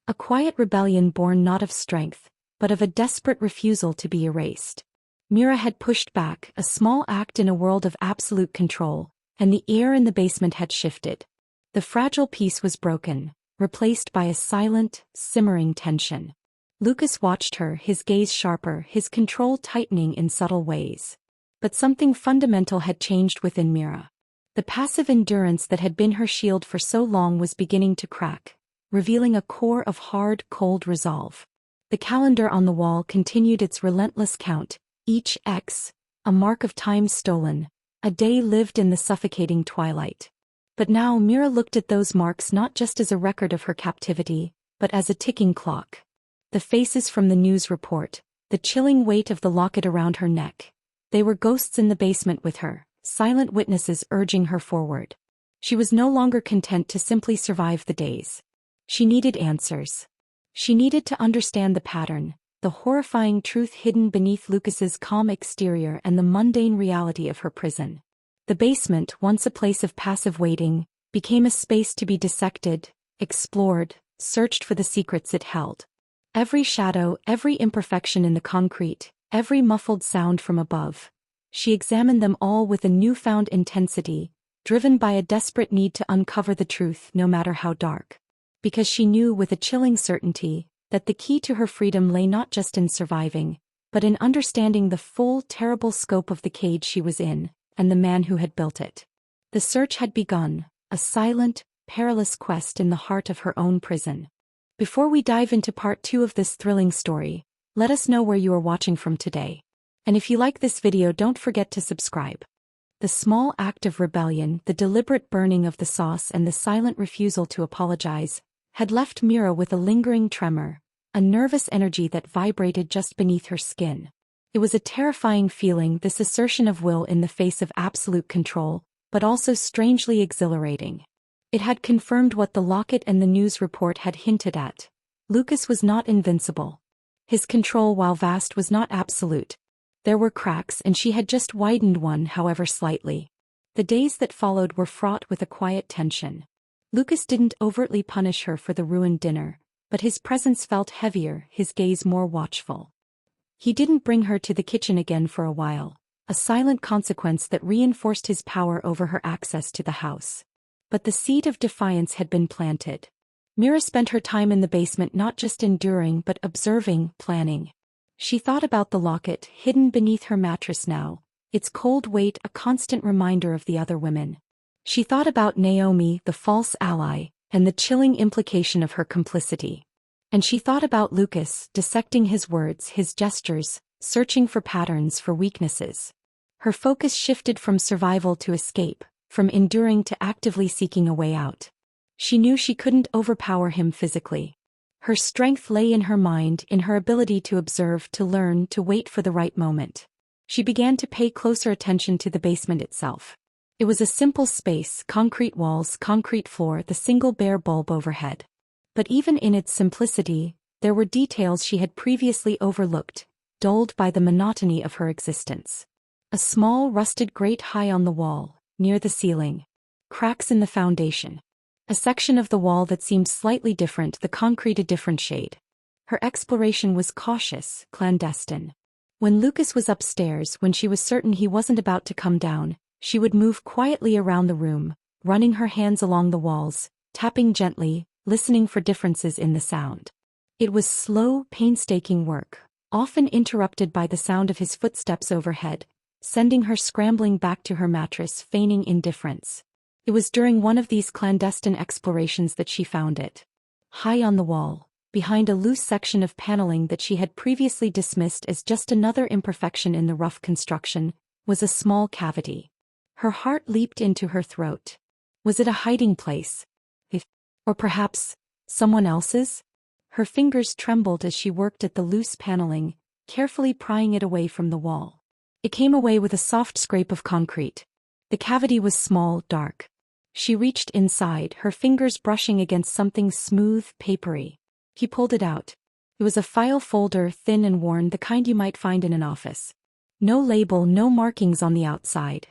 A quiet rebellion born not of strength, but of a desperate refusal to be erased. Mira had pushed back, a small act in a world of absolute control, and the air in the basement had shifted. The fragile peace was broken, replaced by a silent, simmering tension. Lucas watched her, his gaze sharper, his control tightening in subtle ways. But something fundamental had changed within Mira. The passive endurance that had been her shield for so long was beginning to crack, revealing a core of hard, cold resolve. The calendar on the wall continued its relentless count, each X, a mark of time stolen, a day lived in the suffocating twilight. But now Mira looked at those marks not just as a record of her captivity, but as a ticking clock. The faces from the news report, the chilling weight of the locket around her neck. They were ghosts in the basement with her, silent witnesses urging her forward. She was no longer content to simply survive the days. She needed answers. She needed to understand the pattern, the horrifying truth hidden beneath Lucas's calm exterior and the mundane reality of her prison. The basement, once a place of passive waiting, became a space to be dissected, explored, searched for the secrets it held. Every shadow, every imperfection in the concrete, every muffled sound from above. She examined them all with a newfound intensity, driven by a desperate need to uncover the truth no matter how dark. Because she knew with a chilling certainty that the key to her freedom lay not just in surviving, but in understanding the full, terrible scope of the cage she was in, and the man who had built it. The search had begun, a silent, perilous quest in the heart of her own prison. Before we dive into part 2 of this thrilling story, let us know where you are watching from today. And if you like this video, don't forget to subscribe. The small act of rebellion, the deliberate burning of the sauce and the silent refusal to apologize, had left Mira with a lingering tremor, a nervous energy that vibrated just beneath her skin. It was a terrifying feeling, this assertion of will in the face of absolute control, but also strangely exhilarating. It had confirmed what the locket and the news report had hinted at. Lucas was not invincible. His control, while vast, was not absolute. There were cracks, and she had just widened one, however slightly. The days that followed were fraught with a quiet tension. Lucas didn't overtly punish her for the ruined dinner, but his presence felt heavier, his gaze more watchful. He didn't bring her to the kitchen again for a while, a silent consequence that reinforced his power over her access to the house. But the seed of defiance had been planted. Mira spent her time in the basement not just enduring but observing, planning. She thought about the locket, hidden beneath her mattress now, its cold weight a constant reminder of the other women. She thought about Naomi, the false ally, and the chilling implication of her complicity. And she thought about Lucas, dissecting his words, his gestures, searching for patterns, for weaknesses. Her focus shifted from survival to escape, from enduring to actively seeking a way out. She knew she couldn't overpower him physically. Her strength lay in her mind, in her ability to observe, to learn, to wait for the right moment. She began to pay closer attention to the basement itself. It was a simple space, concrete walls, concrete floor, the single bare bulb overhead. But even in its simplicity, there were details she had previously overlooked, dulled by the monotony of her existence. A small rusted grate high on the wall, near the ceiling. Cracks in the foundation. A section of the wall that seemed slightly different, the concrete a different shade. Her exploration was cautious, clandestine. When Lucas was upstairs, when she was certain he wasn't about to come down, she would move quietly around the room, running her hands along the walls, tapping gently, listening for differences in the sound. It was slow, painstaking work, often interrupted by the sound of his footsteps overhead, sending her scrambling back to her mattress, feigning indifference. It was during one of these clandestine explorations that she found it. High on the wall, behind a loose section of paneling that she had previously dismissed as just another imperfection in the rough construction, was a small cavity. Her heart leaped into her throat. Was it a hiding place? Or perhaps, someone else's? Her fingers trembled as she worked at the loose paneling, carefully prying it away from the wall. It came away with a soft scrape of concrete. The cavity was small, dark. She reached inside, her fingers brushing against something smooth, papery. He pulled it out. It was a file folder, thin and worn, the kind you might find in an office. No label, no markings on the outside.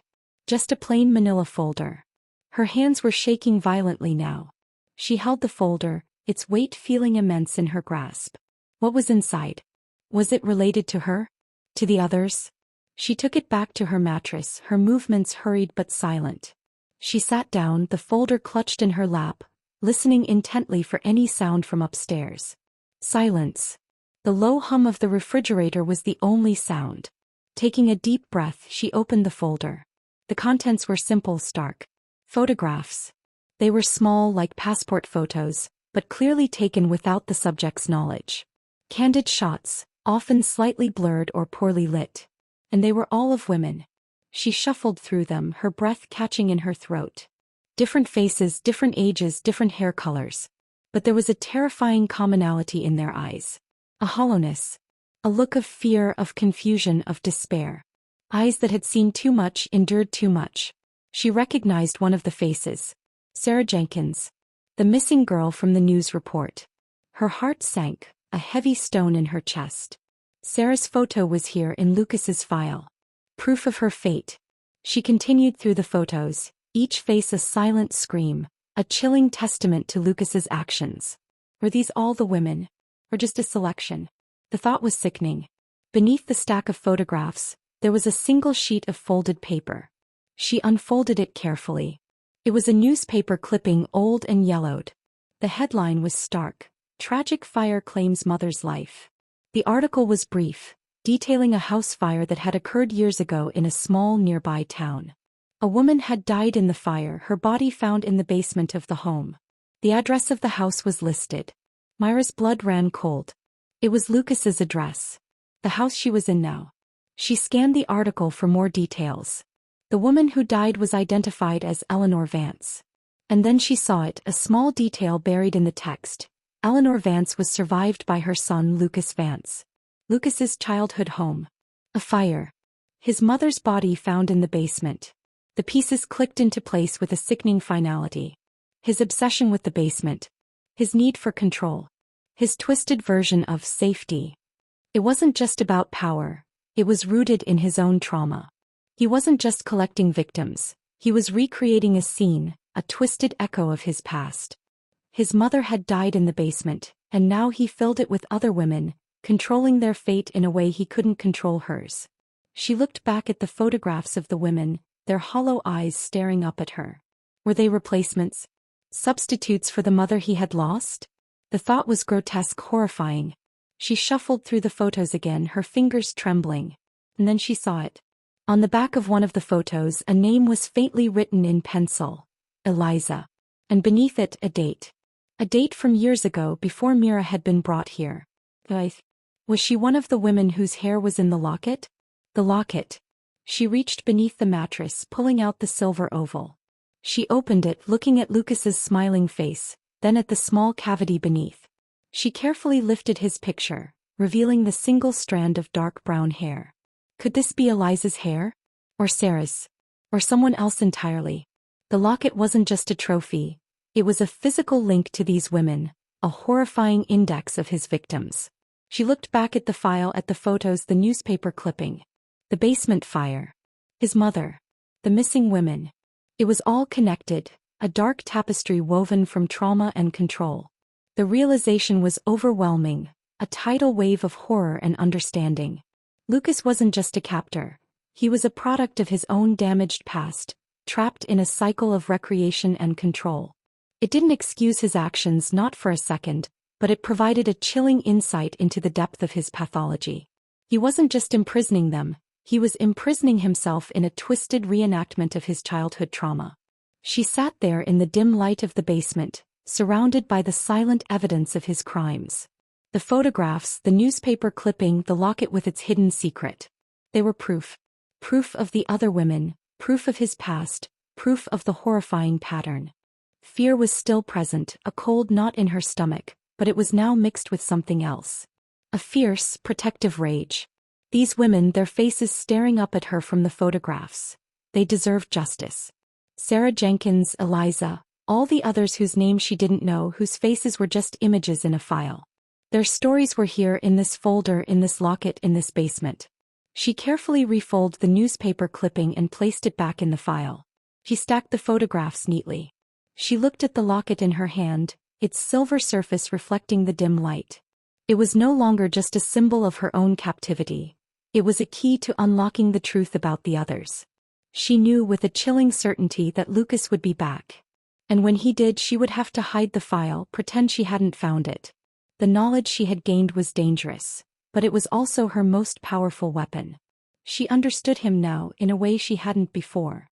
Just a plain manila folder. Her hands were shaking violently now. She held the folder, its weight feeling immense in her grasp. What was inside? Was it related to her? To the others? She took it back to her mattress, her movements hurried but silent. She sat down, the folder clutched in her lap, listening intently for any sound from upstairs. Silence. The low hum of the refrigerator was the only sound. Taking a deep breath, she opened the folder. The contents were simple, stark. Photographs. They were small, like passport photos, but clearly taken without the subject's knowledge. Candid shots, often slightly blurred or poorly lit. And they were all of women. She shuffled through them, her breath catching in her throat. Different faces, different ages, different hair colors. But there was a terrifying commonality in their eyes. A hollowness. A look of fear, of confusion, of despair. Eyes that had seen too much, endured too much. She recognized one of the faces. Sarah Jenkins. The missing girl from the news report. Her heart sank, a heavy stone in her chest. Sarah's photo was here in Lucas's file. Proof of her fate. She continued through the photos, each face a silent scream, a chilling testament to Lucas's actions. Were these all the women? Or just a selection? The thought was sickening. Beneath the stack of photographs, there was a single sheet of folded paper. She unfolded it carefully. It was a newspaper clipping, old and yellowed. The headline was stark: Tragic Fire Claims Mother's Life. The article was brief, detailing a house fire that had occurred years ago in a small nearby town. A woman had died in the fire, her body found in the basement of the home. The address of the house was listed. Myra's blood ran cold. It was Lucas's address. The house she was in now. She scanned the article for more details. The woman who died was identified as Eleanor Vance. And then she saw it, a small detail buried in the text. Eleanor Vance was survived by her son Lucas Vance. Lucas's childhood home. A fire. His mother's body found in the basement. The pieces clicked into place with a sickening finality. His obsession with the basement. His need for control. His twisted version of safety. It wasn't just about power. It was rooted in his own trauma. He wasn't just collecting victims. He was recreating a scene, a twisted echo of his past. His mother had died in the basement, and now he filled it with other women, controlling their fate in a way he couldn't control hers. She looked back at the photographs of the women, their hollow eyes staring up at her. Were they replacements? Substitutes for the mother he had lost? The thought was grotesque, horrifying. She shuffled through the photos again, her fingers trembling. And then she saw it. On the back of one of the photos, a name was faintly written in pencil. Eliza. And beneath it, a date. A date from years ago, before Mira had been brought here. Was she one of the women whose hair was in the locket? The locket. She reached beneath the mattress, pulling out the silver oval. She opened it, looking at Lucas's smiling face, then at the small cavity beneath. She carefully lifted his picture, revealing the single strand of dark brown hair. Could this be Eliza's hair? Or Sarah's? Or someone else entirely? The locket wasn't just a trophy. It was a physical link to these women, a horrifying index of his victims. She looked back at the file, at the photos, the newspaper clipping. The basement fire. His mother. The missing women. It was all connected, a dark tapestry woven from trauma and control. The realization was overwhelming, a tidal wave of horror and understanding. Lucas wasn't just a captor. He was a product of his own damaged past, trapped in a cycle of recreation and control. It didn't excuse his actions, not for a second, but it provided a chilling insight into the depth of his pathology. He wasn't just imprisoning them, he was imprisoning himself in a twisted reenactment of his childhood trauma. She sat there in the dim light of the basement, surrounded by the silent evidence of his crimes. The photographs, the newspaper clipping, the locket with its hidden secret. They were proof. Proof of the other women, proof of his past, proof of the horrifying pattern. Fear was still present, a cold knot in her stomach, but it was now mixed with something else. A fierce, protective rage. These women, their faces staring up at her from the photographs. They deserved justice. Sarah Jenkins, Eliza, all the others whose names she didn't know, whose faces were just images in a file. Their stories were here in this folder, in this locket, in this basement. She carefully refolded the newspaper clipping and placed it back in the file. She stacked the photographs neatly. She looked at the locket in her hand, its silver surface reflecting the dim light. It was no longer just a symbol of her own captivity. It was a key to unlocking the truth about the others. She knew with a chilling certainty that Lucas would be back. And when he did, she would have to hide the file, pretend she hadn't found it. The knowledge she had gained was dangerous, but it was also her most powerful weapon. She understood him now in a way she hadn't before.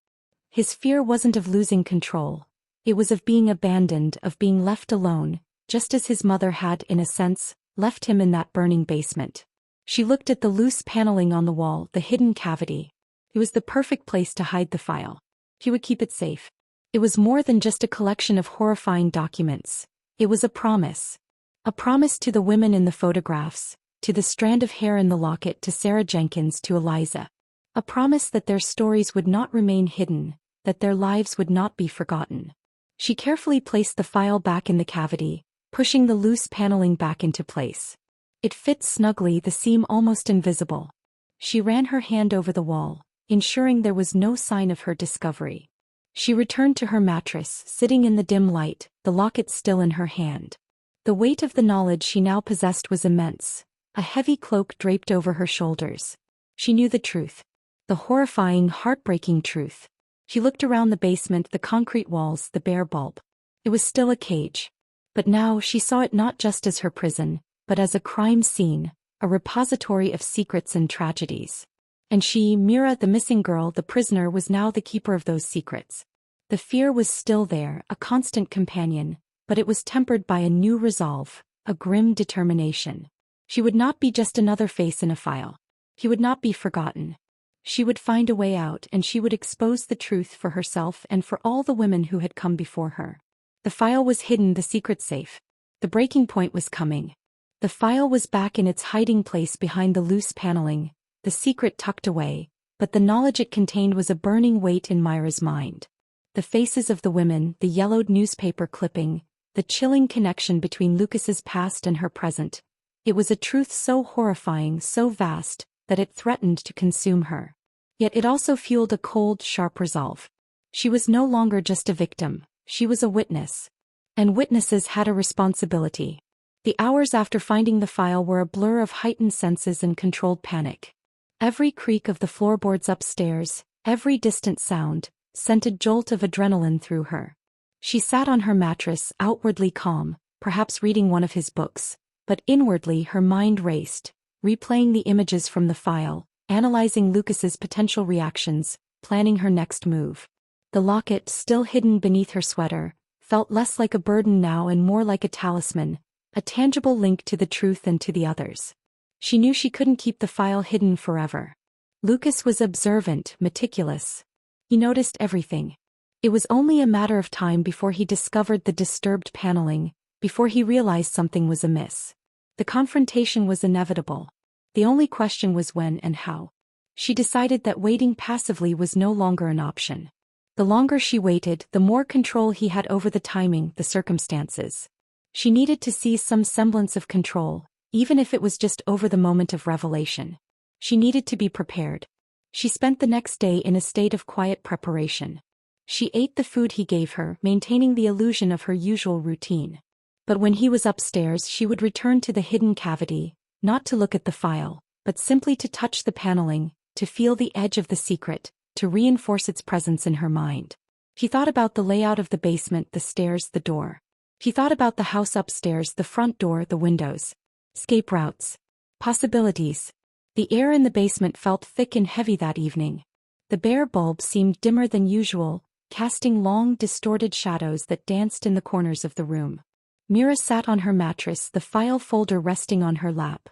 His fear wasn't of losing control. It was of being abandoned, of being left alone, just as his mother had, in a sense, left him in that burning basement. She looked at the loose paneling on the wall, the hidden cavity. It was the perfect place to hide the file. He would keep it safe. It was more than just a collection of horrifying documents. It was a promise. A promise to the women in the photographs, to the strand of hair in the locket, to Sarah Jenkins, to Eliza. A promise that their stories would not remain hidden, that their lives would not be forgotten. She carefully placed the file back in the cavity, pushing the loose paneling back into place. It fit snugly, the seam almost invisible. She ran her hand over the wall, ensuring there was no sign of her discovery. She returned to her mattress, sitting in the dim light, the locket still in her hand. The weight of the knowledge she now possessed was immense, a heavy cloak draped over her shoulders. She knew the truth. The horrifying, heartbreaking truth. She looked around the basement, the concrete walls, the bare bulb. It was still a cage. But now she saw it not just as her prison, but as a crime scene, a repository of secrets and tragedies. And she, Mira, the missing girl, the prisoner, was now the keeper of those secrets. The fear was still there, a constant companion, but it was tempered by a new resolve, a grim determination. She would not be just another face in a file. He would not be forgotten. She would find a way out, and she would expose the truth for herself and for all the women who had come before her. The file was hidden, the secret safe. The breaking point was coming. The file was back in its hiding place behind the loose paneling, the secret tucked away, but the knowledge it contained was a burning weight in Myra's mind. The faces of the women, the yellowed newspaper clipping, the chilling connection between Lucas's past and her present. It was a truth so horrifying, so vast, that it threatened to consume her. Yet it also fueled a cold, sharp resolve. She was no longer just a victim, she was a witness. And witnesses had a responsibility. The hours after finding the file were a blur of heightened senses and controlled panic. Every creak of the floorboards upstairs, every distant sound, sent a jolt of adrenaline through her. She sat on her mattress, outwardly calm, perhaps reading one of his books, but inwardly her mind raced, replaying the images from the file, analyzing Lucas's potential reactions, planning her next move. The locket, still hidden beneath her sweater, felt less like a burden now and more like a talisman, a tangible link to the truth and to the others. She knew she couldn't keep the file hidden forever. Lucas was observant, meticulous. He noticed everything. It was only a matter of time before he discovered the disturbed paneling, before he realized something was amiss. The confrontation was inevitable. The only question was when and how. She decided that waiting passively was no longer an option. The longer she waited, the more control he had over the timing, the circumstances. She needed to seize some semblance of control, even if it was just over the moment of revelation. She needed to be prepared. She spent the next day in a state of quiet preparation. She ate the food he gave her, maintaining the illusion of her usual routine. But when he was upstairs, she would return to the hidden cavity, not to look at the file, but simply to touch the paneling, to feel the edge of the secret, to reinforce its presence in her mind. He thought about the layout of the basement, the stairs, the door. He thought about the house upstairs, the front door, the windows. Escape routes. Possibilities. The air in the basement felt thick and heavy that evening. The bare bulb seemed dimmer than usual, casting long, distorted shadows that danced in the corners of the room. Mira sat on her mattress, the file folder resting on her lap.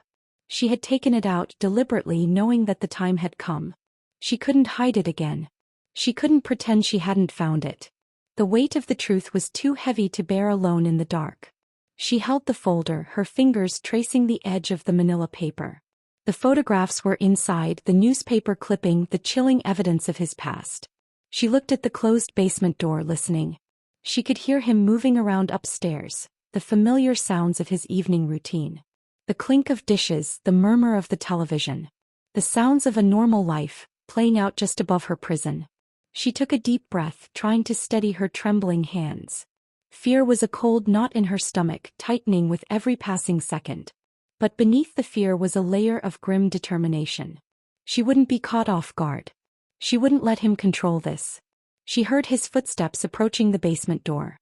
She had taken it out deliberately, knowing that the time had come. She couldn't hide it again. She couldn't pretend she hadn't found it. The weight of the truth was too heavy to bear alone in the dark. She held the folder, her fingers tracing the edge of the manila paper. The photographs were inside, the newspaper clipping, the chilling evidence of his past. She looked at the closed basement door, listening. She could hear him moving around upstairs, the familiar sounds of his evening routine. The clink of dishes, the murmur of the television. The sounds of a normal life, playing out just above her prison. She took a deep breath, trying to steady her trembling hands. Fear was a cold knot in her stomach, tightening with every passing second. But beneath the fear was a layer of grim determination. She wouldn't be caught off guard. She wouldn't let him control this. She heard his footsteps approaching the basement door.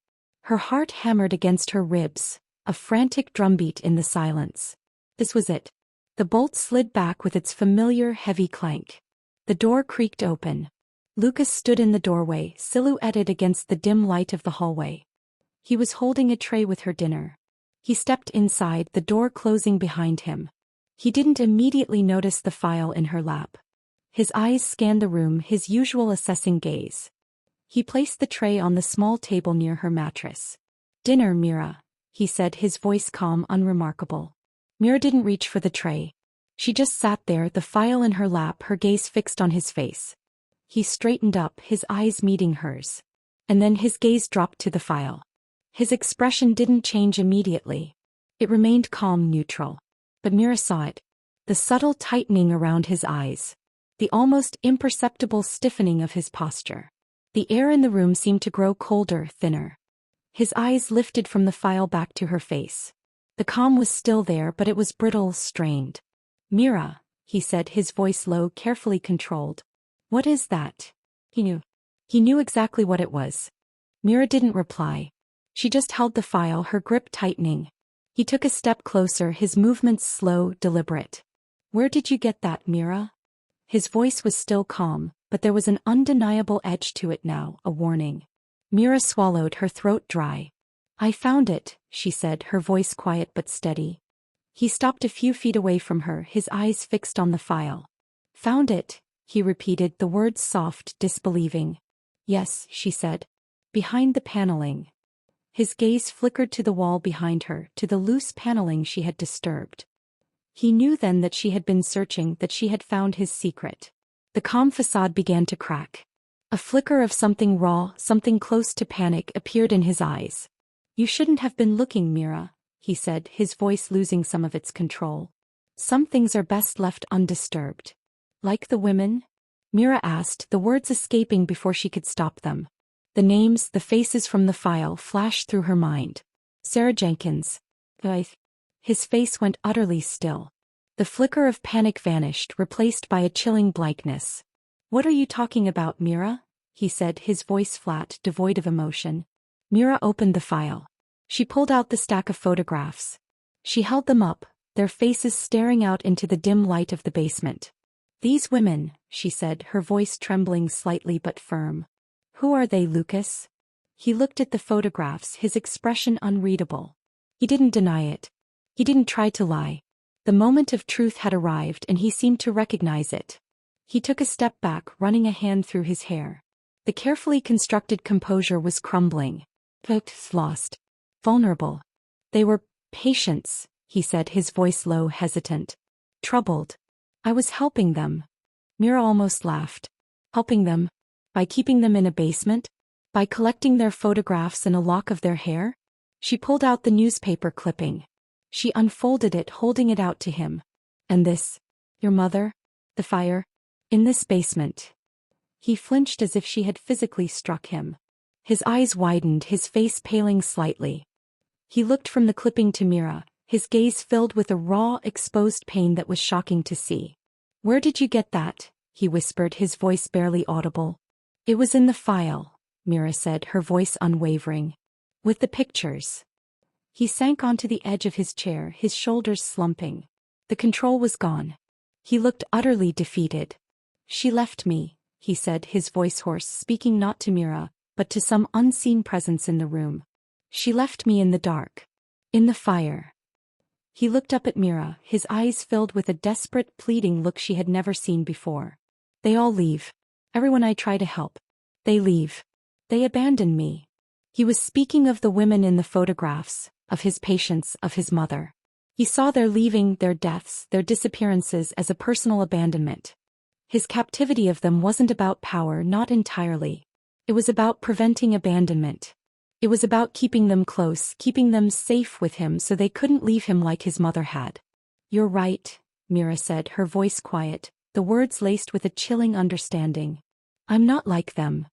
Her heart hammered against her ribs, a frantic drumbeat in the silence. This was it. The bolt slid back with its familiar heavy clank. The door creaked open. Lucas stood in the doorway, silhouetted against the dim light of the hallway. He was holding a tray with her dinner. He stepped inside, the door closing behind him. He didn't immediately notice the file in her lap. His eyes scanned the room, his usual assessing gaze. He placed the tray on the small table near her mattress. "Dinner, Mira," he said, his voice calm, unremarkable. Mira didn't reach for the tray. She just sat there, the file in her lap, her gaze fixed on his face. He straightened up, his eyes meeting hers. And then his gaze dropped to the file. His expression didn't change immediately. It remained calm, neutral. But Mira saw it. The subtle tightening around his eyes. The almost imperceptible stiffening of his posture. The air in the room seemed to grow colder, thinner. His eyes lifted from the file back to her face. The calm was still there, but it was brittle, strained. "Mira," he said, his voice low, carefully controlled. "What is that?" He knew. He knew exactly what it was. Mira didn't reply. She just held the file, her grip tightening. He took a step closer, his movements slow, deliberate. "Where did you get that, Mira?" His voice was still calm, but there was an undeniable edge to it now, a warning. Mira swallowed, her throat dry. "I found it," she said, her voice quiet but steady. He stopped a few feet away from her, his eyes fixed on the file. "Found it," he repeated, the words soft, disbelieving. "Yes," she said. "Behind the paneling." His gaze flickered to the wall behind her, to the loose paneling she had disturbed. He knew then that she had been searching, that she had found his secret. The calm facade began to crack. A flicker of something raw, something close to panic, appeared in his eyes. "You shouldn't have been looking, Mira," he said, his voice losing some of its control. "Some things are best left undisturbed." "Like the women?" Mira asked, the words escaping before she could stop them. The names, the faces from the file flashed through her mind. Sarah Jenkins. His face went utterly still. The flicker of panic vanished, replaced by a chilling blankness. "What are you talking about, Mira?" he said, his voice flat, devoid of emotion. Mira opened the file. She pulled out the stack of photographs. She held them up, their faces staring out into the dim light of the basement. "These women," she said, her voice trembling slightly but firm. "Who are they, Lucas?" He looked at the photographs, his expression unreadable. He didn't deny it. He didn't try to lie. The moment of truth had arrived, and he seemed to recognize it. He took a step back, running a hand through his hair. The carefully constructed composure was crumbling. Lost. Vulnerable. "They were patients," he said, his voice low, hesitant. "Troubled. I was helping them." Mira almost laughed. "Helping them? By keeping them in a basement? By collecting their photographs in a lock of their hair?" She pulled out the newspaper clipping. She unfolded it, holding it out to him. "And this? Your mother? The fire? In this basement?" He flinched as if she had physically struck him. His eyes widened, his face paling slightly. He looked from the clipping to Mira, his gaze filled with a raw, exposed pain that was shocking to see. "Where did you get that?" he whispered, his voice barely audible. "It was in the file," Mira said, her voice unwavering. "With the pictures." He sank onto the edge of his chair, his shoulders slumping. The control was gone. He looked utterly defeated. "She left me," he said, his voice hoarse, speaking not to Mira, but to some unseen presence in the room. "She left me in the dark. In the fire." He looked up at Mira, his eyes filled with a desperate, pleading look she had never seen before. "They all leave. Everyone I try to help. They leave. They abandon me." He was speaking of the women in the photographs, of his patients, of his mother. He saw their leaving, their deaths, their disappearances as a personal abandonment. His captivity of them wasn't about power, not entirely. It was about preventing abandonment. It was about keeping them close, keeping them safe with him so they couldn't leave him like his mother had. "You're right," Mira said, her voice quiet, the words laced with a chilling understanding. "I'm not like them."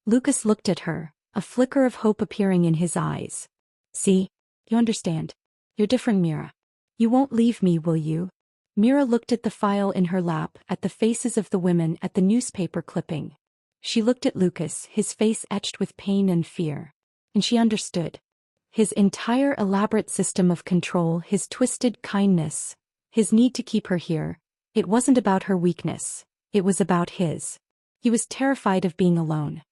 Lucas looked at her, a flicker of hope appearing in his eyes. "See? You understand. You're different, Mira. You won't leave me, will you?" Mira looked at the file in her lap, at the faces of the women, at the newspaper clipping. She looked at Lucas, his face etched with pain and fear. And she understood. His entire elaborate system of control, his twisted kindness, his need to keep her here, it wasn't about her weakness, it was about his. He was terrified of being alone.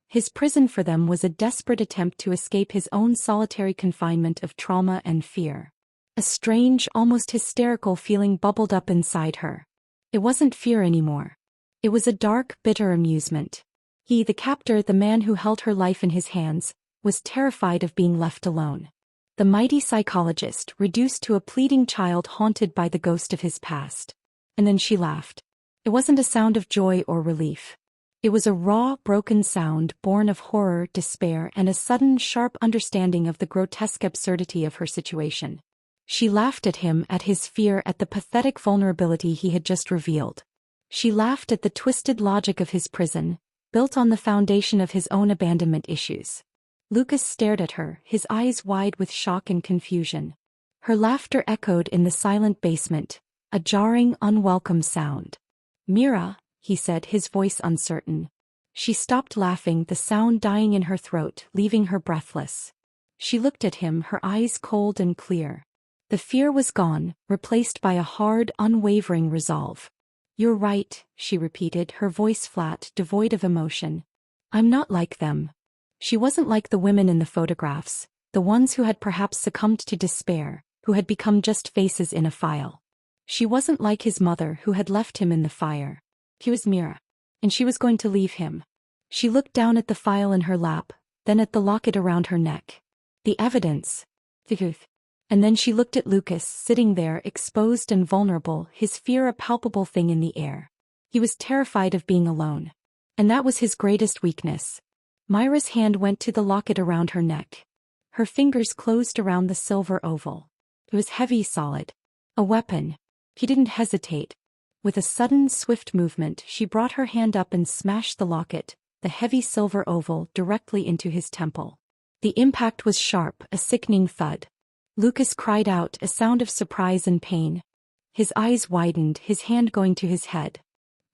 His prison for them was a desperate attempt to escape his own solitary confinement of trauma and fear. A strange, almost hysterical feeling bubbled up inside her. It wasn't fear anymore. It was a dark, bitter amusement. He, the captor, the man who held her life in his hands, was terrified of being left alone. The mighty psychologist, reduced to a pleading child haunted by the ghost of his past. And then she laughed. It wasn't a sound of joy or relief. It was a raw, broken sound born of horror, despair, and a sudden, sharp understanding of the grotesque absurdity of her situation. She laughed at him, at his fear, at the pathetic vulnerability he had just revealed. She laughed at the twisted logic of his prison, built on the foundation of his own abandonment issues. Lucas stared at her, his eyes wide with shock and confusion. Her laughter echoed in the silent basement, a jarring, unwelcome sound. "Mira," he said, his voice uncertain. She stopped laughing, the sound dying in her throat, leaving her breathless. She looked at him, her eyes cold and clear. The fear was gone, replaced by a hard, unwavering resolve. "You're right," she repeated, her voice flat, devoid of emotion. "I'm not like them." She wasn't like the women in the photographs, the ones who had perhaps succumbed to despair, who had become just faces in a file. She wasn't like his mother, who had left him in the fire. He was Mira. And she was going to leave him. She looked down at the file in her lap, then at the locket around her neck. The evidence. The truth. And then she looked at Lucas, sitting there, exposed and vulnerable, his fear a palpable thing in the air. He was terrified of being alone. And that was his greatest weakness. Myra's hand went to the locket around her neck. Her fingers closed around the silver oval. It was heavy, solid. A weapon. He didn't hesitate. With a sudden, swift movement, she brought her hand up and smashed the locket, the heavy silver oval, directly into his temple. The impact was sharp, a sickening thud. Lucas cried out, a sound of surprise and pain. His eyes widened, his hand going to his head.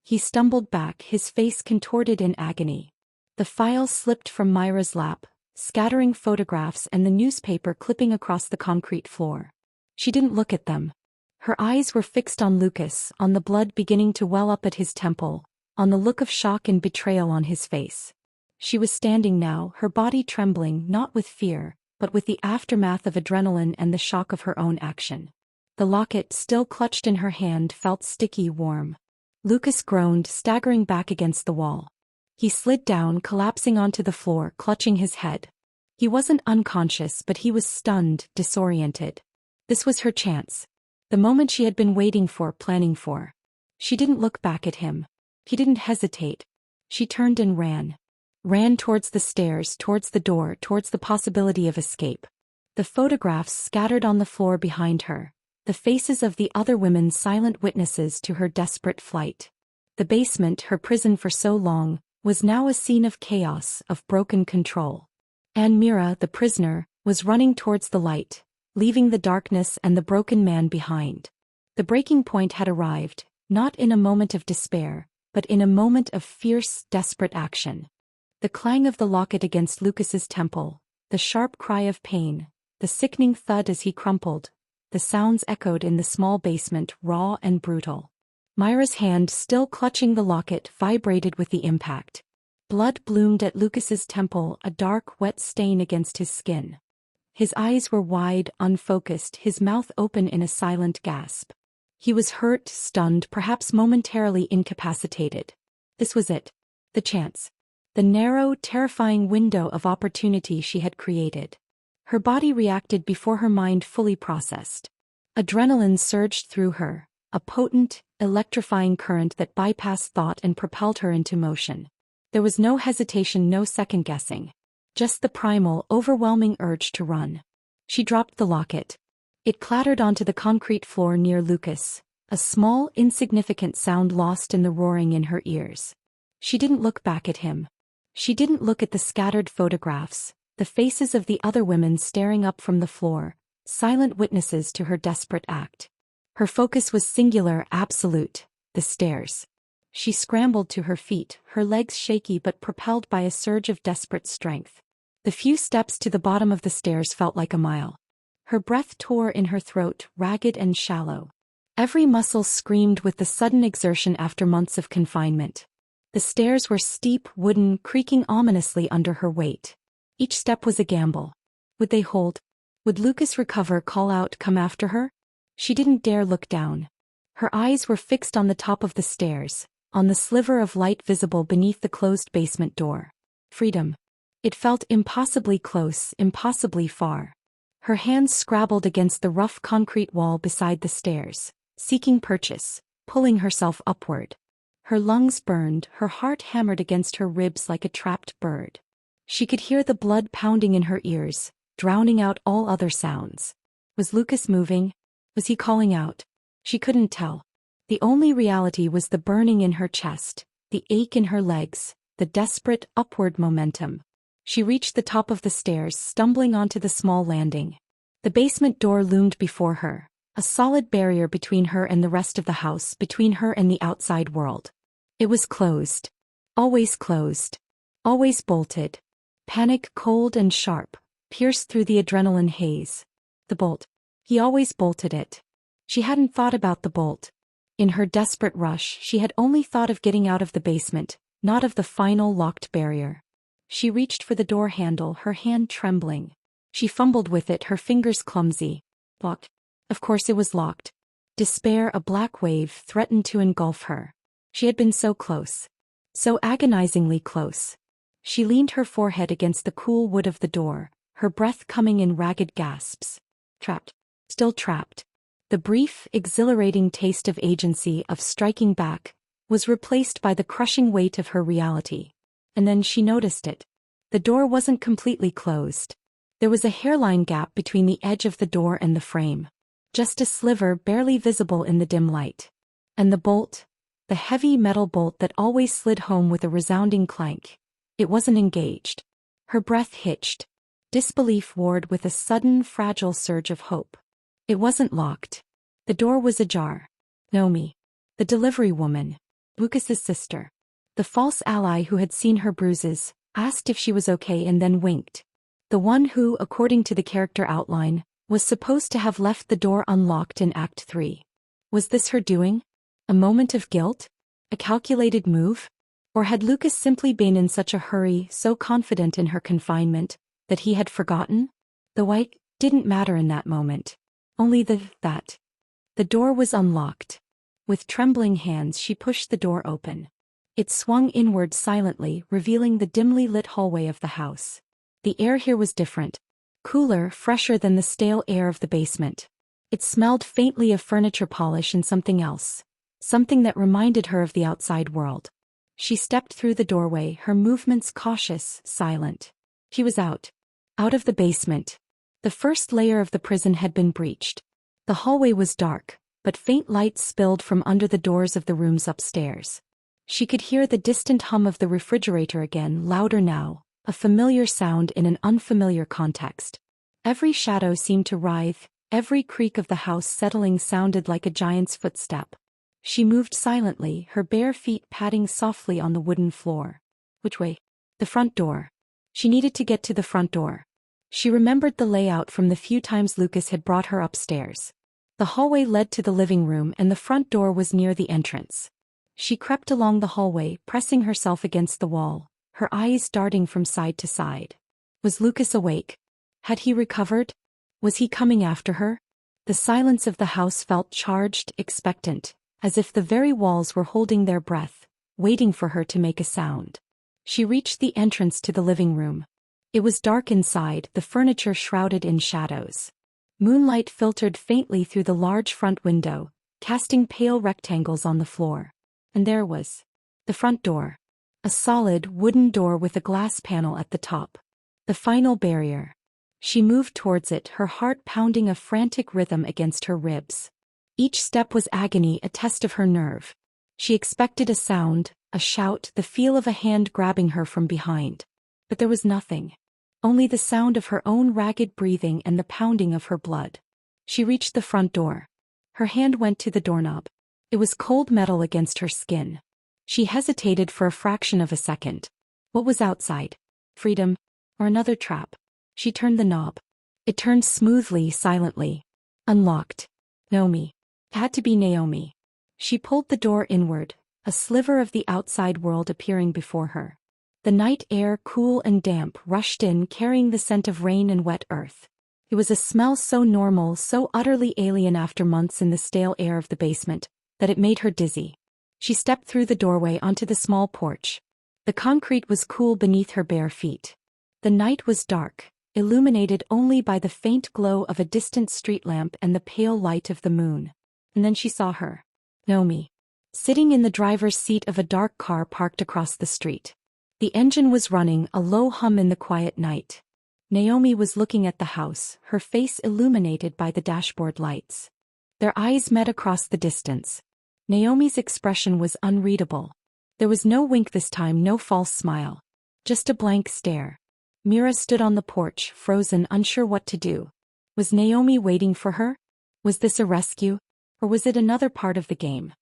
He stumbled back, his face contorted in agony. The file slipped from Myra's lap, scattering photographs and the newspaper clipping across the concrete floor. She didn't look at them. Her eyes were fixed on Lucas, on the blood beginning to well up at his temple, on the look of shock and betrayal on his face. She was standing now, her body trembling, not with fear, but with the aftermath of adrenaline and the shock of her own action. The locket, still clutched in her hand, felt sticky, warm. Lucas groaned, staggering back against the wall. He slid down, collapsing onto the floor, clutching his head. He wasn't unconscious, but he was stunned, disoriented. This was her chance. The moment she had been waiting for, planning for. She didn't look back at him. He didn't hesitate. She turned and ran. Ran towards the stairs, towards the door, towards the possibility of escape. The photographs scattered on the floor behind her. The faces of the other women, silent witnesses to her desperate flight. The basement, her prison for so long, was now a scene of chaos, of broken control. And Mira, the prisoner, was running towards the light, leaving the darkness and the broken man behind. The breaking point had arrived, not in a moment of despair, but in a moment of fierce, desperate action. The clang of the locket against Lucas's temple, the sharp cry of pain, the sickening thud as he crumpled, the sounds echoed in the small basement, raw and brutal. Myra's hand, still clutching the locket, vibrated with the impact. Blood bloomed at Lucas's temple, a dark, wet stain against his skin. His eyes were wide, unfocused, his mouth open in a silent gasp. He was hurt, stunned, perhaps momentarily incapacitated. This was it. The chance. The narrow, terrifying window of opportunity she had created. Her body reacted before her mind fully processed. Adrenaline surged through her, a potent, electrifying current that bypassed thought and propelled her into motion. There was no hesitation, no second-guessing. Just the primal, overwhelming urge to run. She dropped the locket. It clattered onto the concrete floor near Lucas, a small, insignificant sound lost in the roaring in her ears. She didn't look back at him. She didn't look at the scattered photographs, the faces of the other women staring up from the floor, silent witnesses to her desperate act. Her focus was singular, absolute, the stairs. She scrambled to her feet, her legs shaky but propelled by a surge of desperate strength. The few steps to the bottom of the stairs felt like a mile. Her breath tore in her throat, ragged and shallow. Every muscle screamed with the sudden exertion after months of confinement. The stairs were steep, wooden, creaking ominously under her weight. Each step was a gamble. Would they hold? Would Lucas recover, call out, come after her? She didn't dare look down. Her eyes were fixed on the top of the stairs, on the sliver of light visible beneath the closed basement door. Freedom. It felt impossibly close, impossibly far. Her hands scrabbled against the rough concrete wall beside the stairs, seeking purchase, pulling herself upward. Her lungs burned, her heart hammered against her ribs like a trapped bird. She could hear the blood pounding in her ears, drowning out all other sounds. Was Lucas moving? Was he calling out? She couldn't tell. The only reality was the burning in her chest, the ache in her legs, the desperate, upward momentum. She reached the top of the stairs, stumbling onto the small landing. The basement door loomed before her, a solid barrier between her and the rest of the house, between her and the outside world. It was closed. Always closed. Always bolted. Panic, cold and sharp, pierced through the adrenaline haze. The bolt. He always bolted it. She hadn't thought about the bolt. In her desperate rush, she had only thought of getting out of the basement, not of the final locked barrier. She reached for the door handle, her hand trembling. She fumbled with it, her fingers clumsy. Locked. Of course it was locked. Despair, a black wave, threatened to engulf her. She had been so close. So agonizingly close. She leaned her forehead against the cool wood of the door, her breath coming in ragged gasps. Trapped. Still trapped. The brief, exhilarating taste of agency, of striking back, was replaced by the crushing weight of her reality. And then she noticed it. The door wasn't completely closed. There was a hairline gap between the edge of the door and the frame. Just a sliver barely visible in the dim light. And the bolt, the heavy metal bolt that always slid home with a resounding clank, it wasn't engaged. Her breath hitched. Disbelief warred with a sudden, fragile surge of hope. It wasn't locked. The door was ajar. Nomi, the delivery woman, Lucas's sister, the false ally who had seen her bruises, asked if she was okay and then winked. The one who, according to the character outline, was supposed to have left the door unlocked in Act 3. Was this her doing? A moment of guilt? A calculated move? Or had Lucas simply been in such a hurry, so confident in her confinement, that he had forgotten? The white didn't matter in that moment. Only that. The door was unlocked. With trembling hands she pushed the door open. It swung inward silently, revealing the dimly lit hallway of the house. The air here was different. Cooler, fresher than the stale air of the basement. It smelled faintly of furniture polish and something else. Something that reminded her of the outside world. She stepped through the doorway, her movements cautious, silent. She was out. Out of the basement. The first layer of the prison had been breached. The hallway was dark, but faint light spilled from under the doors of the rooms upstairs. She could hear the distant hum of the refrigerator again, louder now, a familiar sound in an unfamiliar context. Every shadow seemed to writhe, every creak of the house settling sounded like a giant's footstep. She moved silently, her bare feet padding softly on the wooden floor. Which way? The front door. She needed to get to the front door. She remembered the layout from the few times Lucas had brought her upstairs. The hallway led to the living room and the front door was near the entrance. She crept along the hallway, pressing herself against the wall, her eyes darting from side to side. Was Lucas awake? Had he recovered? Was he coming after her? The silence of the house felt charged, expectant, as if the very walls were holding their breath, waiting for her to make a sound. She reached the entrance to the living room. It was dark inside, the furniture shrouded in shadows. Moonlight filtered faintly through the large front window, casting pale rectangles on the floor. And there was the front door. A solid, wooden door with a glass panel at the top. The final barrier. She moved towards it, her heart pounding a frantic rhythm against her ribs. Each step was agony, a test of her nerve. She expected a sound, a shout, the feel of a hand grabbing her from behind. But there was nothing. Only the sound of her own ragged breathing and the pounding of her blood. She reached the front door. Her hand went to the doorknob. It was cold metal against her skin. She hesitated for a fraction of a second. What was outside? Freedom? Or another trap? She turned the knob. It turned smoothly, silently. Unlocked. Naomi. It had to be Naomi. She pulled the door inward, a sliver of the outside world appearing before her. The night air, cool and damp, rushed in, carrying the scent of rain and wet earth. It was a smell so normal, so utterly alien after months in the stale air of the basement, that it made her dizzy. She stepped through the doorway onto the small porch. The concrete was cool beneath her bare feet. The night was dark, illuminated only by the faint glow of a distant street lamp and the pale light of the moon. And then she saw her. Naomi. Sitting in the driver's seat of a dark car parked across the street. The engine was running, a low hum in the quiet night. Naomi was looking at the house, her face illuminated by the dashboard lights. Their eyes met across the distance. Naomi's expression was unreadable. There was no wink this time, no false smile. Just a blank stare. Mira stood on the porch, frozen, unsure what to do. Was Naomi waiting for her? Was this a rescue? Or was it another part of the game?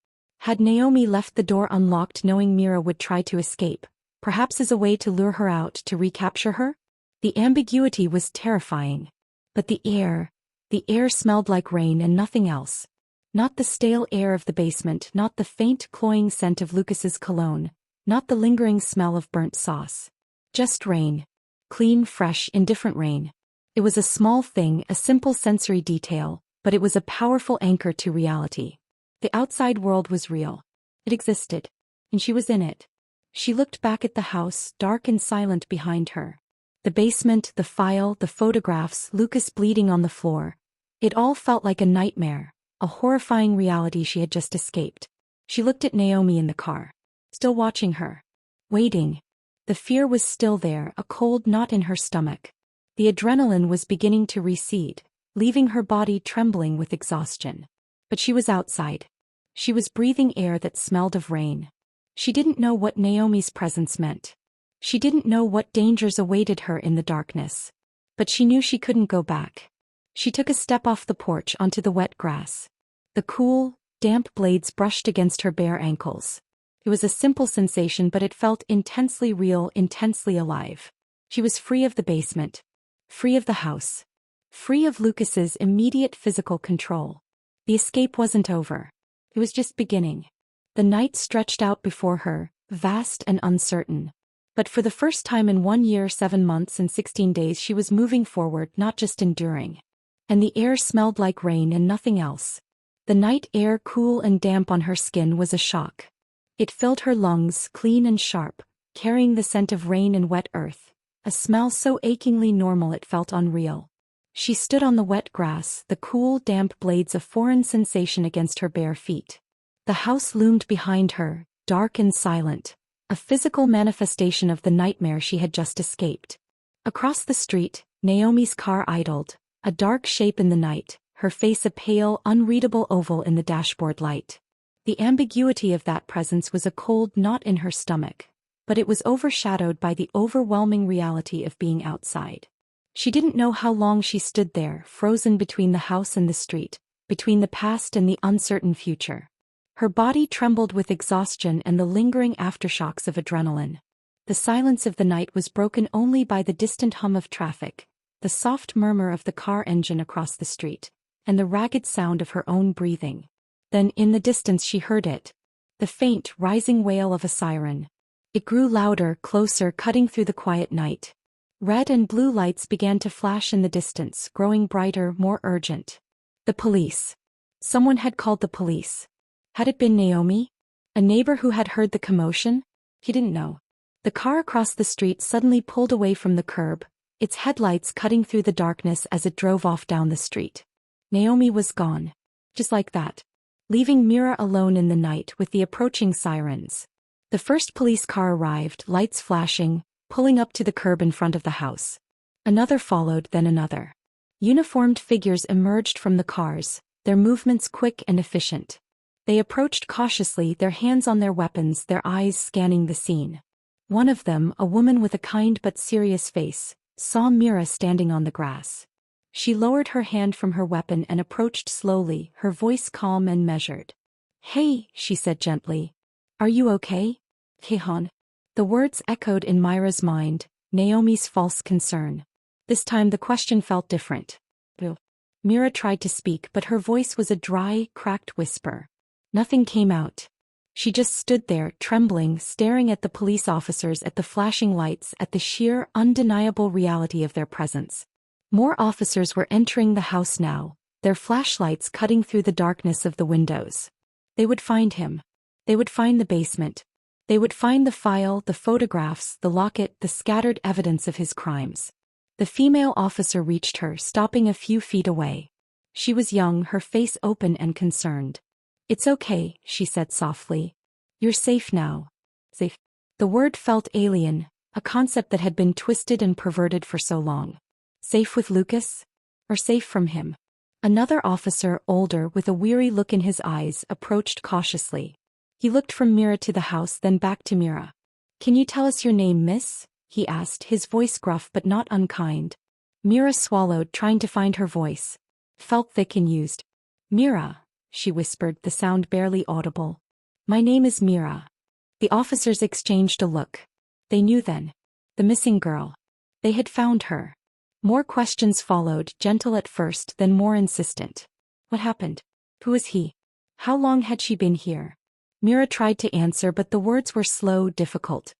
Had Naomi left the door unlocked knowing Mira would try to escape, perhaps as a way to lure her out, to recapture her? The ambiguity was terrifying. But the air smelled like rain and nothing else. Not the stale air of the basement, not the faint cloying scent of Lucas's cologne, not the lingering smell of burnt sauce. Just rain. Clean, fresh, indifferent rain. It was a small thing, a simple sensory detail, but it was a powerful anchor to reality. The outside world was real. It existed. And she was in it. She looked back at the house, dark and silent behind her. The basement, the file, the photographs, Lucas bleeding on the floor. It all felt like a nightmare, a horrifying reality she had just escaped. She looked at Naomi in the car. Still watching her. Waiting. The fear was still there, a cold knot in her stomach. The adrenaline was beginning to recede, leaving her body trembling with exhaustion. But she was outside. She was breathing air that smelled of rain. She didn't know what Naomi's presence meant. She didn't know what dangers awaited her in the darkness. But she knew she couldn't go back. She took a step off the porch onto the wet grass. The cool, damp blades brushed against her bare ankles. It was a simple sensation, but it felt intensely real, intensely alive. She was free of the basement. Free of the house. Free of Lucas's immediate physical control. The escape wasn't over. It was just beginning. The night stretched out before her, vast and uncertain. But for the first time in 1 year, 7 months and 16 days she was moving forward, not just enduring. And the air smelled like rain and nothing else. The night air, cool and damp on her skin, was a shock. It filled her lungs, clean and sharp, carrying the scent of rain and wet earth, a smell so achingly normal it felt unreal. She stood on the wet grass, the cool, damp blades a foreign sensation against her bare feet. The house loomed behind her, dark and silent, a physical manifestation of the nightmare she had just escaped. Across the street, Naomi's car idled, a dark shape in the night, her face a pale, unreadable oval in the dashboard light. The ambiguity of that presence was a cold knot in her stomach, but it was overshadowed by the overwhelming reality of being outside. She didn't know how long she stood there, frozen between the house and the street, between the past and the uncertain future. Her body trembled with exhaustion and the lingering aftershocks of adrenaline. The silence of the night was broken only by the distant hum of traffic, the soft murmur of the car engine across the street, and the ragged sound of her own breathing. Then in the distance she heard it. The faint, rising wail of a siren. It grew louder, closer, cutting through the quiet night. Red and blue lights began to flash in the distance, growing brighter, more urgent. The police. Someone had called the police. Had it been Naomi? A neighbor who had heard the commotion? He didn't know. The car across the street suddenly pulled away from the curb, its headlights cutting through the darkness as it drove off down the street. Naomi was gone. Just like that. Leaving Mira alone in the night with the approaching sirens. The first police car arrived, lights flashing, pulling up to the curb in front of the house. Another followed, then another. Uniformed figures emerged from the cars, their movements quick and efficient. They approached cautiously, their hands on their weapons, their eyes scanning the scene. One of them, a woman with a kind but serious face, saw Mira standing on the grass. She lowered her hand from her weapon and approached slowly, her voice calm and measured. "Hey," she said gently. "Are you okay?" "Kehan." The words echoed in Myra's mind, Naomi's false concern. This time the question felt different. Mira tried to speak, but her voice was a dry, cracked whisper. Nothing came out. She just stood there, trembling, staring at the police officers, at the flashing lights, at the sheer, undeniable reality of their presence. More officers were entering the house now, their flashlights cutting through the darkness of the windows. They would find him. They would find the basement. They would find the file, the photographs, the locket, the scattered evidence of his crimes. The female officer reached her, stopping a few feet away. She was young, her face open and concerned. "It's okay," she said softly. "You're safe now." Safe. The word felt alien, a concept that had been twisted and perverted for so long. Safe with Lucas? Or safe from him? Another officer, older, with a weary look in his eyes, approached cautiously. He looked from Mira to the house, then back to Mira. "Can you tell us your name, miss?" he asked, his voice gruff but not unkind. Mira swallowed, trying to find her voice. Felt thick and used. "Mira," she whispered, the sound barely audible. "My name is Mira." The officers exchanged a look. They knew then. The missing girl. They had found her. More questions followed, gentle at first, then more insistent. What happened? Who was he? How long had she been here? Mira tried to answer, but the words were slow, difficult.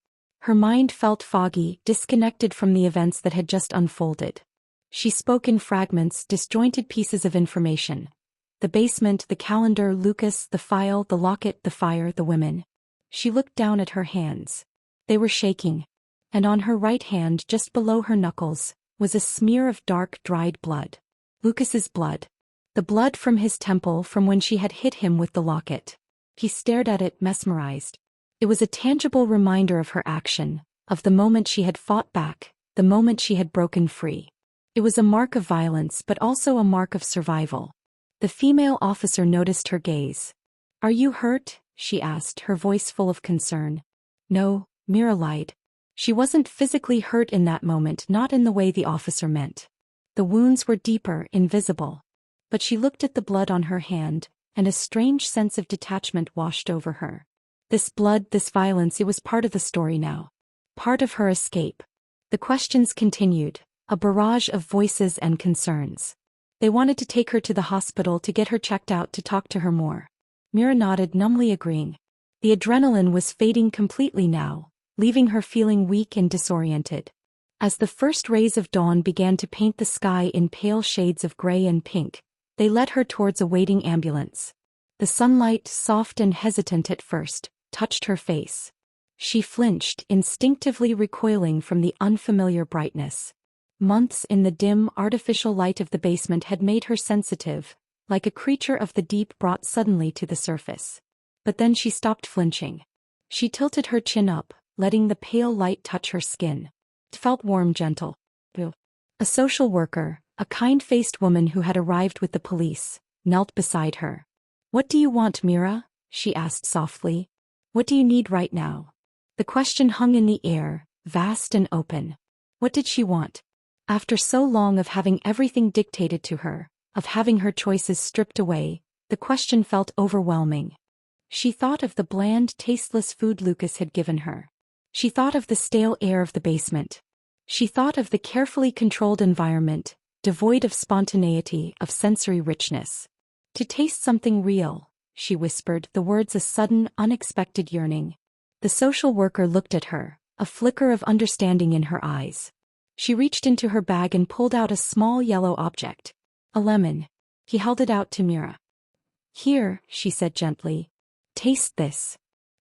Her mind felt foggy, disconnected from the events that had just unfolded. She spoke in fragments, disjointed pieces of information. The basement, the calendar, Lucas, the file, the locket, the fire, the women. She looked down at her hands. They were shaking. And on her right hand, just below her knuckles, was a smear of dark, dried blood. Lucas's blood. The blood from his temple, from when she had hit him with the locket. He stared at it, mesmerized. It was a tangible reminder of her action, of the moment she had fought back, the moment she had broken free. It was a mark of violence, but also a mark of survival. The female officer noticed her gaze. "Are you hurt?" she asked, her voice full of concern. "No," Mira lied. She wasn't physically hurt in that moment, not in the way the officer meant. The wounds were deeper, invisible. But she looked at the blood on her hand, and a strange sense of detachment washed over her. This blood, this violence, it was part of the story now. Part of her escape. The questions continued, a barrage of voices and concerns. They wanted to take her to the hospital, to get her checked out, to talk to her more. Mira nodded, numbly agreeing. The adrenaline was fading completely now, leaving her feeling weak and disoriented. As the first rays of dawn began to paint the sky in pale shades of gray and pink, they led her towards a waiting ambulance. The sunlight, soft and hesitant at first, touched her face. She flinched, instinctively recoiling from the unfamiliar brightness. Months in the dim, artificial light of the basement had made her sensitive, like a creature of the deep brought suddenly to the surface. But then she stopped flinching. She tilted her chin up, letting the pale light touch her skin. It felt warm, gentle. A social worker, a kind-faced woman who had arrived with the police, knelt beside her. "What do you want, Mira?" she asked softly. "What do you need right now?" The question hung in the air, vast and open. What did she want? After so long of having everything dictated to her, of having her choices stripped away, the question felt overwhelming. She thought of the bland, tasteless food Lucas had given her. She thought of the stale air of the basement. She thought of the carefully controlled environment, devoid of spontaneity, of sensory richness. To taste something real, she whispered, the words a sudden, unexpected yearning. The social worker looked at her, a flicker of understanding in her eyes. She reached into her bag and pulled out a small yellow object. A lemon. He held it out to Mira. "Here," she said gently. "Taste this."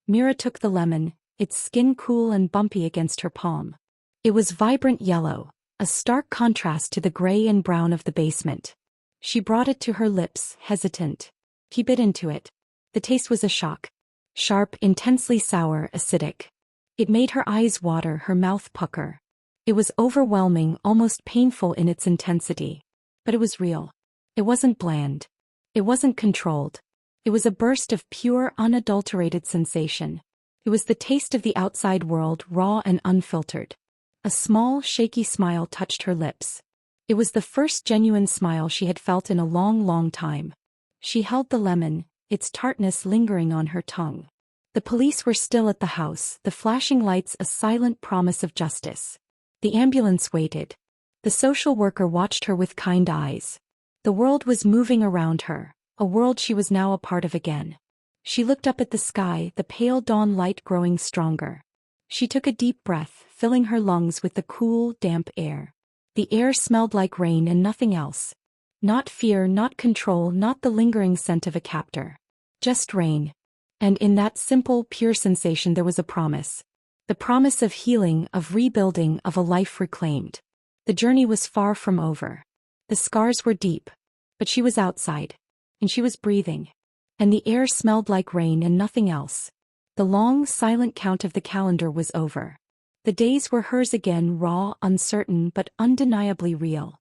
Mira took the lemon, its skin cool and bumpy against her palm. It was vibrant yellow, a stark contrast to the gray and brown of the basement. She brought it to her lips, hesitant. He bit into it. The taste was a shock. Sharp, intensely sour, acidic. It made her eyes water, her mouth pucker. It was overwhelming, almost painful in its intensity. But it was real. It wasn't bland. It wasn't controlled. It was a burst of pure, unadulterated sensation. It was the taste of the outside world, raw and unfiltered. A small, shaky smile touched her lips. It was the first genuine smile she had felt in a long, long time. She held the lemon, its tartness lingering on her tongue. The police were still at the house, the flashing lights a silent promise of justice. The ambulance waited. The social worker watched her with kind eyes. The world was moving around her, a world she was now a part of again. She looked up at the sky, the pale dawn light growing stronger. She took a deep breath, filling her lungs with the cool, damp air. The air smelled like rain and nothing else. Not fear, not control, not the lingering scent of a captor. Just rain. And in that simple, pure sensation there was a promise. The promise of healing, of rebuilding, of a life reclaimed. The journey was far from over. The scars were deep. But she was outside. And she was breathing. And the air smelled like rain and nothing else. The long, silent count of the calendar was over. The days were hers again, raw, uncertain, but undeniably real.